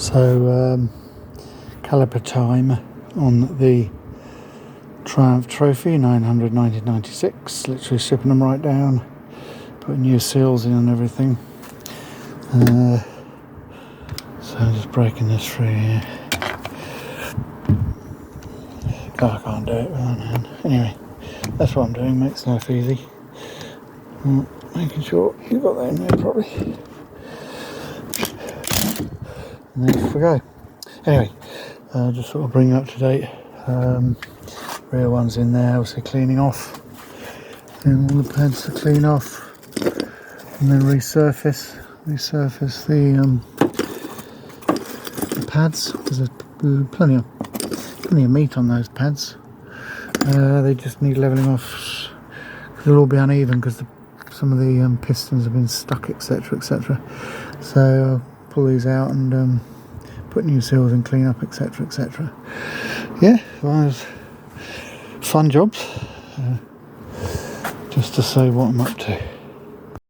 So caliper time on the Triumph Trophy 900 1996, literally stripping them right down, putting new seals in and everything. So I'm just breaking this free here. God, I can't do it with one hand. Anyway, that's what I'm doing, makes life easy. Making sure you've got that in there properly. And there we go. Anyway, just sort of bring you up to date. Rear one's in there, obviously cleaning off. And all the pads to clean off. And then resurface the pads, because there's plenty of meat on those pads. They just need levelling off. They'll all be uneven because some of the pistons have been stuck, etc, etc. So I'll pull these out and put new seals and clean up, etc, etc. Yeah, well, it was fun jobs, just to say what I'm up to.